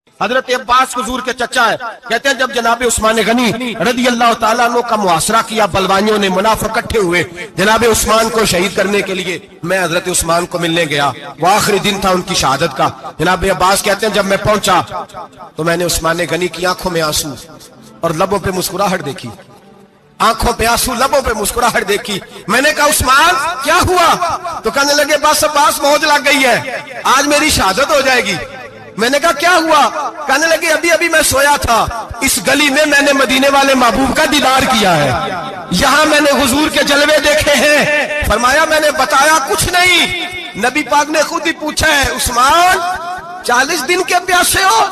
حضرت عباس حضور کے چچا ہے، کہتے ہیں جب جناب عثمان غنی رضی اللہ تعالیٰ عنہ کا محاصرہ کیا، بلوانیوں نے منافق اکٹھے ہوئے جناب عثمان کو شہید کرنے کے لیے، میں حضرت عثمان کو ملنے گیا، وہ آخری دن تھا ان کی شہادت کا۔ جناب عباس کہتے ہیں جب میں پہنچا تو میں نے عثمان غنی کی آنکھوں میں آنسو اور لبوں پہ مسکراہٹ دیکھی، آنکھوں پہ آنسو لبوں پہ مسکراہٹ دیکھی۔ میں نے کہا عثمان کیا ہوا؟ تو کہنے لگے بس عباس موج لگ گئی ہے، آج میری شہادت ہو جائے گی۔ میں نے کہا کیا ہوا؟ کہنے لگے ابھی میں سویا تھا، اس گلی میں نے مدینے والے محبوب کا دیدار کیا ہے، یہاں میں نے حضور کے جلوے دیکھے ہیں۔ فرمایا میں نے بتایا کچھ نہیں، نبی پاک نے خود ہی پوچھا ہے عثمان 40 دن کے پیاسے ہو؟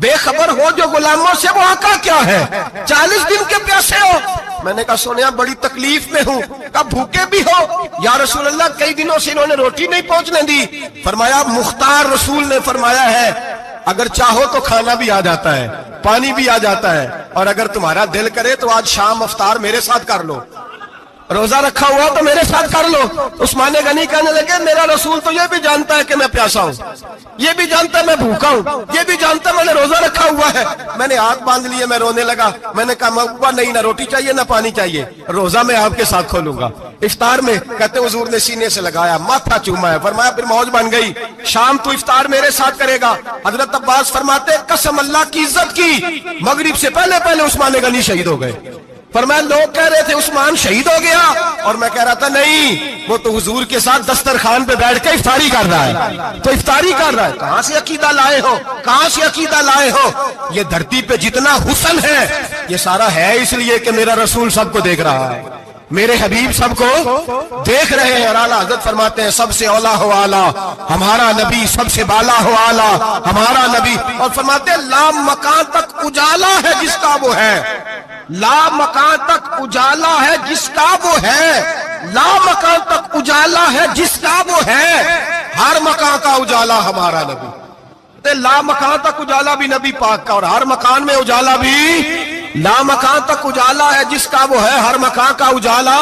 بے خبر ہو جو غلاموں سے وہ آقا کیا ہے، 40 دن کے پیاسے ہو؟ میں نے کہا سنیا بڑی تکلیف میں ہوں۔ کہا بھوکے بھی ہو؟ یا رسول اللہ کئی دنوں سے انہوں نے روٹی نہیں پہنچنے دی۔ فرمایا مختار رسول نے فرمایا ہے اگر چاہو تو کھانا بھی آ جاتا ہے، پانی بھی آ جاتا ہے، اور اگر تمہارا دل کرے تو آج شام افطار میرے ساتھ کر لو، روزہ رکھا ہوا تو میرے ساتھ کر لو۔ عثمان غنی کہنے لگے میرا رسول تو یہ بھی جانتا ہے کہ میں پیاسا ہوں، یہ بھی جانتا ہے میں بھوکا ہوں، یہ بھی جانتا ہے میں نے روزہ رکھا ہوا ہے۔ میں نے ہاتھ باندھ لیے، میں رونے لگا۔ میں نے کہا محبوبہ نہیں، نہ روٹی چاہیے نہ پانی چاہیے، روزہ میں آپ کے ساتھ کھولوں گا۔ افطار میں کہتے حضور نے سینے سے لگایا، ماتھا چوما ہے، فرمایا پھر موج بن گئی، شام تو افطار میرے ساتھ کرے گا۔ حضرت عباس فرماتے قسم اللہ کی عزت کی، مغرب سے پہلے پہلے عثمان غنی شہید ہو گئے۔ فرمایا لوگ کہہ رہے تھے عثمان شہید ہو گیا، اور میں کہہ رہا تھا نہیں، وہ تو حضور کے ساتھ دسترخوان پہ بیٹھ کے افطاری کر رہا ہے، تو افطاری کر رہا ہے۔ کہاں سے عقیدہ لائے ہو، کہاں سے عقیدہ لائے ہو؟ یہ دھرتی پہ جتنا حسن ہے یہ سارا ہے اس لیے کہ میرا رسول سب کو دیکھ رہا ہے، میرے حبیب سب کو دیکھ رہے ہیں۔ اور اعلیٰ حضرت فرماتے ہیں سب سے اولا ہو اعلیٰ ہمارا نبی، سب سے بالا ہو اعلیٰ ہمارا نبی۔ اور فرماتے ہیں لا مکان تک اجالا ہے جس کا وہ ہے، لا مکان تک اجالا ہے جس کا وہ ہے، لا مکان تک اجالا ہے جس کا وہ ہے، ہر مکان کا اجالا ہمارا نبی۔ لا مکان تک اجالا بھی نبی پاک کا، اور ہر مکان میں اجالا بھی، لا مکان تک اجالا ہے جس کا وہ ہے، ہر مکان کا اجالا